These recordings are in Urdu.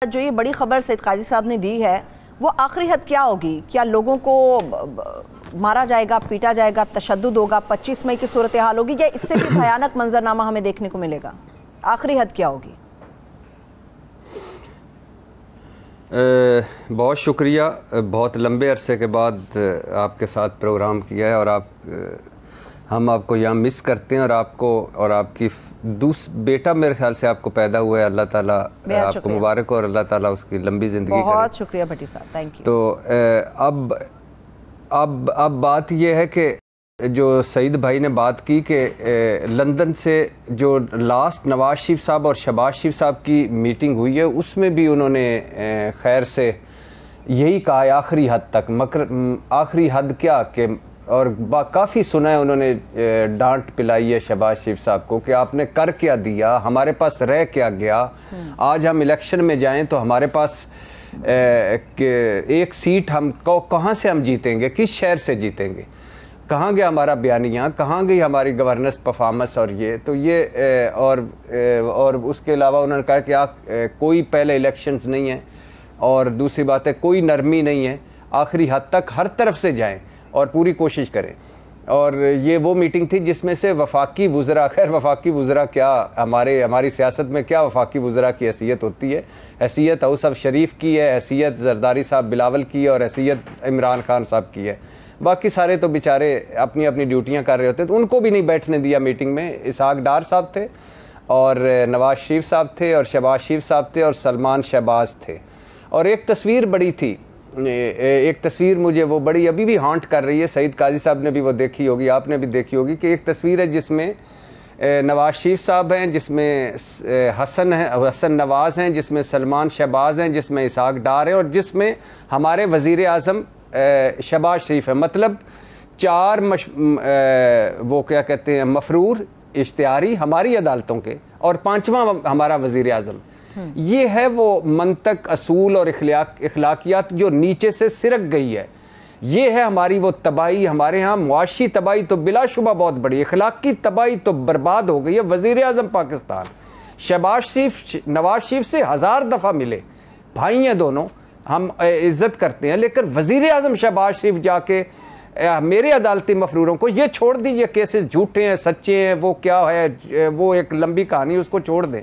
جو یہ بڑی خبر سید قاضی صاحب نے دی ہے وہ آخری حد کیا ہوگی؟ کیا لوگوں کو مارا جائے گا، پیٹا جائے گا، تشدد ہوگا، 25 مئی کی صورتحال ہوگی، یا اس سے بھی بھیانک منظرنامہ ہمیں دیکھنے کو ملے گا؟ آخری حد کیا ہوگی؟ بہت شکریہ، بہت لمبے عرصے کے بعد آپ کے ساتھ پروگرام کیا ہے، اور ہم آپ کو یہاں مس کرتے ہیں، اور آپ کو اور آپ کی بیٹا میرے خیال سے آپ کو پیدا ہوا ہے، اللہ تعالیٰ آپ کو مبارک ہو، اور اللہ تعالیٰ اس کی لمبی زندگی کرے۔ بہت شکریہ بھٹی صاحب، تھینک یو۔ تو اب بات یہ ہے کہ جو سعید بھائی نے بات کی کہ لندن سے جو لاسٹ نواز شریف صاحب اور شہباز شریف صاحب کی میٹنگ ہوئی ہے، اس میں بھی انہوں نے خیر سے یہی کہا ہے آخری حد تک، آخری حد کیا کہ، اور کافی سنا ہے انہوں نے ڈانٹ پلائی ہے شہباز شریف صاحب کو کہ آپ نے کر کیا دیا، ہمارے پاس رہ کیا گیا، آج ہم الیکشن میں جائیں تو ہمارے پاس ایک سیٹ ہم کہاں سے ہم جیتیں گے، کس شہر سے جیتیں گے، کہاں گیا ہمارا بیانیہ، کہاں گئی ہماری گورننس پرفارمنس، اور یہ تو یہ اور اس کے علاوہ انہوں نے کہا کہ کوئی پہلے الیکشنز نہیں ہیں، اور دوسری بات ہے کوئی نرمی نہیں ہے، آخری حد تک ہر طرف سے جائیں اور پوری کوشش کریں۔ اور یہ وہ میٹنگ تھی جس میں سے وفاقی وزراء، خیر وفاقی وزراء کیا، ہماری سیاست میں کیا وفاقی وزراء کی حیثیت ہوتی ہے، حیثیت اوصف شریف کی ہے، حیثیت زرداری صاحب بلاول کی ہے، اور حیثیت عمران خان صاحب کی ہے، باقی سارے تو بیچارے اپنی اپنی ڈیوٹیاں کر رہے ہوتے، تو ان کو بھی نہیں بیٹھنے دیا میٹنگ میں۔ اسحاق ڈار صاحب تھے، اور نواز شریف صاحب تھے، اور شہباز شریف صاحب تھے، اور سلمان شہباز تھے، اور ایک تصویر بڑی تھی، ایک تصویر مجھے وہ بڑی ابھی بھی ہانٹ کر رہی ہے، سعید قاضی صاحب نے بھی وہ دیکھی ہوگی، آپ نے بھی دیکھی ہوگی، کہ ایک تصویر ہے جس میں نواز شریف صاحب ہیں، جس میں حسن نواز ہیں، جس میں سلمان شہباز ہیں، جس میں اسحاق ڈار ہیں، اور جس میں ہمارے وزیر اعظم شہباز شریف ہے، مطلب چار وہ کیا کہتے ہیں مفرور اشتہاری ہماری عدالتوں کے، اور پانچواں ہمارا وزیر اعظم۔ یہ ہے وہ منطق، اصول اور اخلاقیات جو نیچے سے سرک گئی ہے، یہ ہے ہماری وہ تباہی۔ ہمارے ہاں معاشی تباہی تو بلا شبہ بہت بڑی، اخلاقی تباہی تو برباد ہو گئی ہے۔ وزیر اعظم پاکستان شہباز شریف نواز شریف سے 1000 دفعہ ملے، بھائی ہیں دونوں، ہم عزت کرتے ہیں، لیکن وزیر اعظم شہباز شریف جا کے میرے عدالتی مفروروں کو، یہ چھوڑ دیجئے کیسز جھوٹے ہیں سچے ہیں، وہ کیا ہے، وہ ایک لمبی کہانی، اس کو چھوڑ دیں۔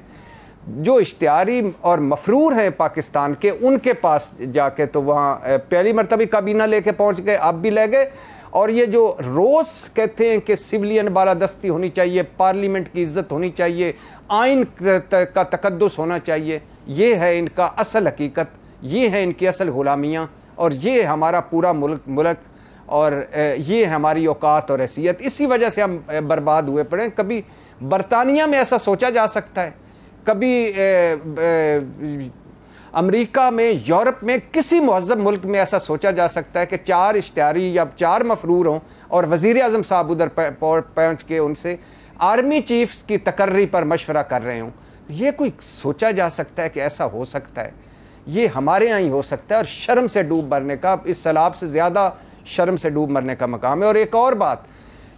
جو اشتہاری اور مفرور ہیں پاکستان کے، ان کے پاس جا کے تو وہاں پہلی مرتبہ کابینہ لے کے پہنچ گئے، اب بھی لے گئے، اور یہ جو روز کہتے ہیں کہ سویلین بالادستی ہونی چاہیے، پارلیمنٹ کی عزت ہونی چاہیے، آئین کا تقدس ہونا چاہیے، یہ ہے ان کا اصل حقیقت، یہ ہے ان کی اصل غلامیاں، اور یہ ہمارا پورا ملک اور یہ ہماری اوقات اور حیثیت، اسی وجہ سے ہم برباد ہوئے پڑے۔ کبھی برطانیہ میں ایسا سوچا جا سکتا ہے، کبھی امریکہ میں، یورپ میں، کسی مہذب ملک میں ایسا سوچا جا سکتا ہے کہ 4 اشتہاری یا 4 مفرور ہوں، اور وزیر اعظم صاحب ادھر پہنچ کے ان سے آرمی چیفز کی تقرری پر مشورہ کر رہے ہوں؟ یہ کوئی سوچا جا سکتا ہے کہ ایسا ہو سکتا ہے؟ یہ ہمارے یہاں ہی ہو سکتا ہے، اور شرم سے ڈوب مرنے کا، اس سیلاب سے زیادہ شرم سے ڈوب مرنے کا مقام ہے۔ اور ایک اور بات،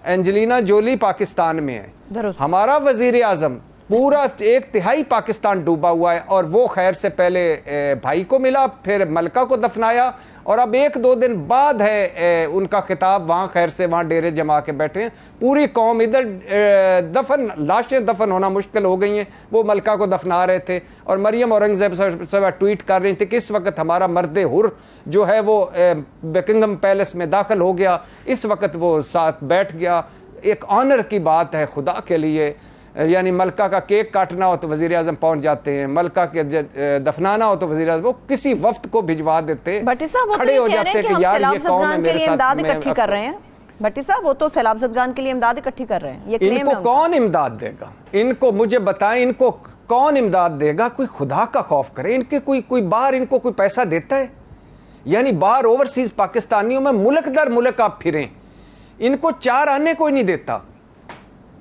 اینجلینا جولی پاکستان میں ہے، ہمارا وزیر اعظم پورا 1/3 پاکستان ڈوبا ہوا ہے، اور وہ خیر سے پہلے بھائی کو ملا، پھر ملکہ کو دفنایا، اور اب 1-2 دن بعد ہے ان کا خطاب، وہاں خیر سے وہاں ڈیرے جما کے بیٹھے ہیں، پوری قوم ادھر لاشیں دفن ہونا مشکل ہو گئی ہیں، وہ ملکہ کو دفنا رہے تھے، اور مریم اورنگزیب صاحبہ ٹویٹ کر رہی تھی کہ اس وقت ہمارا مرد حر جو ہے وہ بکنگم پیلس میں داخل ہو گیا، اس وقت وہ ساتھ بیٹھ گیا۔ ایک آنر کی بات ہے خدا کے لیے، یعنی ملکہ کا کیک کاٹنا ہو تو وزیر اعظم پہنچ جاتے ہیں، ملکہ کے دفنانا ہو تو وزیر اعظم وہ کسی وفد کو بھجوا دیتے، کھڑے ہو جاتے کہ یار یہ قوم ہے میرے ساتھ۔ امداد اکٹھی کر رہے ہیں بھٹی صاحب، وہ تو سیلاب زدگان کے لیے امداد اکٹھی کر رہے ہیں، ان کو کون امداد دے گا؟ ان کو مجھے بتائیں، ان کو کون امداد دے گا؟ کوئی خدا کا خوف کرے، ان کے کوئی باہر ان کو کوئی پیسہ دیتا ہے؟ یعنی باہر اوورسیز پاکستانیوں میں ملک در ملک آپ پھریں، ان کو 4 آنے کوئی نہیں دیتا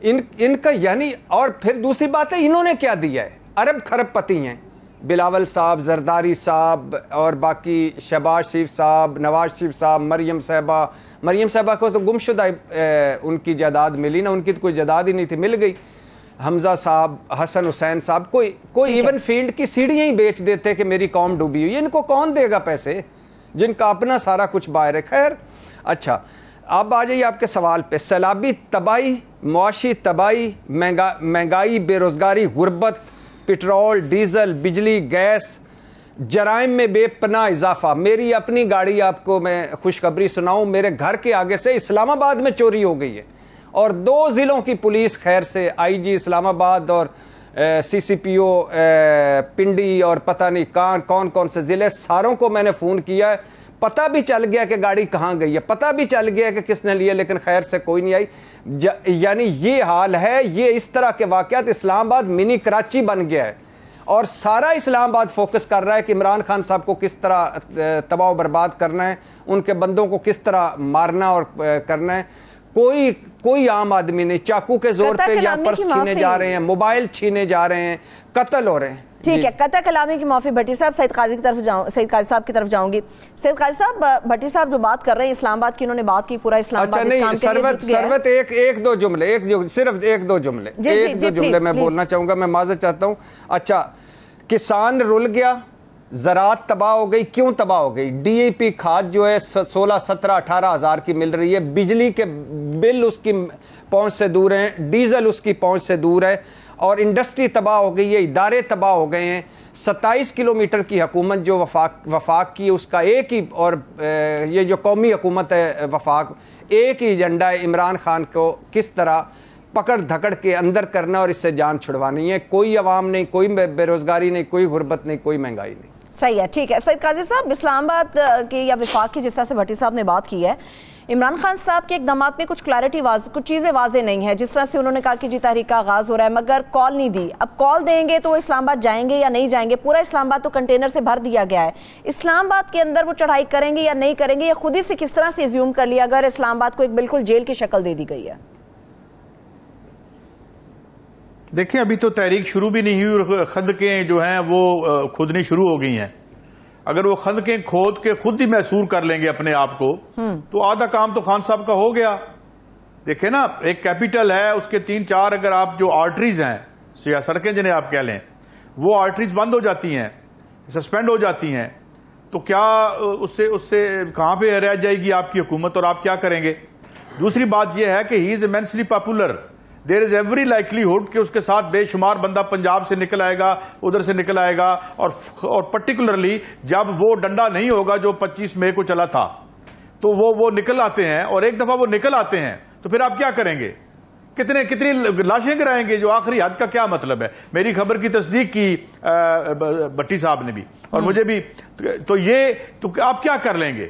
ان کا، یعنی۔ اور پھر دوسری بات ہے، انہوں نے کیا دیا ہے؟ ارب خرب پتی ہیں، بلاول صاحب، زرداری صاحب، اور باقی شہباز شریف صاحب، نواز شریف صاحب، مریم صاحبہ کو تو گمشدہ ان کی جائیداد ملی نا، ان کی تو کوئی جائیداد ہی نہیں تھی، مل گئی۔ حمزہ صاحب, حسن حسین صاحب, کوئی ایون فیلڈ کی سیڑھیاں ہی بیچ دیتے کہ میری قوم ڈوبی ہوئی. ان کو کون دے گا پیسے جن کا اپنا سارا کچھ باہر ہے. خیر اچھا, اب آ جائیے آپ کے سوال پہ. سیلابی تباہی, معاشی تباہی, مہنگائی, بے روزگاری, غربت, پٹرول, ڈیزل, بجلی, گیس, جرائم میں بے پناہ اضافہ. میری اپنی گاڑی آپ کو میں خوشخبری سناؤں, میرے گھر کے آگے سے اسلام آباد میں چوری ہو گئی ہے, اور 2 ضلعوں کی پولیس, خیر سے آئی جی اسلام آباد اور سی سی پی او پنڈی اور پتہ نہیں کون سے ضلع, ساروں کو میں نے فون کیا ہے. پتہ بھی چل گیا کہ گاڑی کہاں گئی ہے, پتہ بھی چل گیا کہ کس نے لیا, لیکن خیر سے کوئی نہیں آئی. یعنی یہ حال ہے. یہ اس طرح کے واقعات, اسلام آباد منی کراچی بن گیا ہے, اور سارا اسلام آباد فوکس کر رہا ہے کہ عمران خان صاحب کو کس طرح تباہ و برباد کرنا ہے, ان کے بندوں کو کس طرح مارنا اور کرنا ہے. کوئی عام آدمی نہیں. چاقو کے زور پہ یا پرس چھینے جا رہے ہیں, موبائل چھینے جا رہے ہیں, قتل ہو رہے ہیں. ٹھیک ہے, قطع کلامی کی معافی. بھٹی صاحب, سعید قاضی صاحب کی طرف جاؤں گی. سعید قاضی صاحب, بھٹی صاحب جو بات کر رہے ہیں اسلام آباد کی, انہوں نے بات کی پورا اسلام آباد اس کام کے لیے جت گیا ہے. سروت ایک دو جملے, صرف ایک دو جملے میں بولنا چاہوں گا. میں معذرت چاہتا ہوں. اچھا, کسان رل گیا, زراعت تباہ ہو گئی. کیوں تباہ ہو گئی؟ ڈی اے پی کھاد جو ہے 16, 17, 18 ہزار کی مل رہی ہے, بجلی کے بل اس کی پہنچ سے دور ہیں, ڈیزل اس کی پہنچ سے دور ہے, اور انڈسٹری تباہ ہو گئی ہے, ادارے تباہ ہو گئے ہیں. 27 کلومیٹر کی حکومت جو وفاق کی, اس کا ایک ہی, اور یہ جو قومی حکومت ہے وفاق, ایک ہی ایجنڈا ہے عمران خان کو کس طرح پکڑ دھکڑ کے اندر کرنا اور اس سے جان چھڑوانی ہے. کوئی عوام نہیں, کوئی بے روزگاری نہیں, کوئی غربت نہیں, کوئی مہنگائی نہیں. صحیح ہے, ٹھیک ہے. سعید قاضی صاحب, اسلام آباد کی یا وفاق کی جس طرح سے بھٹی صاحب نے بات کی ہے, عمران خان صاحب کے اقدامات میں کچھ کچھ چیزیں واضح نہیں ہیں. جس طرح سے انہوں نے کہا کہ جی تحریک کا آغاز ہو رہا ہے, مگر کال نہیں دی. اب کال دیں گے تو وہ اسلام آباد جائیں گے یا نہیں جائیں گے؟ پورا اسلام آباد تو کنٹینر سے بھر دیا گیا ہے. اسلام آباد کے اندر وہ چڑھائی کریں گے یا نہیں کریں گے, یا خود ہی سے کس طرح سے ایزیوم کر لیا اگر اسلام آباد کو ایک بالکل جیل کی شکل دے دی گئی ہے؟ دیکھیں, ابھی تو تحریک شروع بھی نہیں ہوئی, اور خندقیں جو ہیں وہ کھودنی شروع ہو گئی ہیں. اگر وہ خندقیں کھود کے خود ہی محصور کر لیں گے اپنے آپ کو, تو آدھا کام تو خان صاحب کا ہو گیا. دیکھیں نا, ایک کیپیٹل ہے, اس کے 3-4 اگر آپ جو آرٹریز ہیں, سڑکیں جنہیں آپ کہہ لیں, وہ آرٹریز بند ہو جاتی ہیں, سسپینڈ ہو جاتی ہیں, تو کیا اس سے کہاں پہ رہ جائے گی آپ کی حکومت, اور آپ کیا کریں گے؟ دوسری بات یہ ہے کہ he is immensely popular. There is every likelihood کہ اس کے ساتھ بے شمار بندہ پنجاب سے نکل آئے گا, ادھر سے نکل آئے گا, اور پرٹیکولرلی جب وہ ڈنڈا نہیں ہوگا جو 25 مئی کو چلا تھا, تو وہ نکل آتے ہیں. اور ایک دفعہ وہ نکل آتے ہیں تو پھر آپ کیا کریں گے؟ کتنی لاشیں گرائیں گے؟ جو آخری حد کا کیا مطلب ہے؟ میری خبر کی تصدیق کی بھٹی صاحب نے بھی, اور مجھے بھی. تو آپ کیا کر لیں گے؟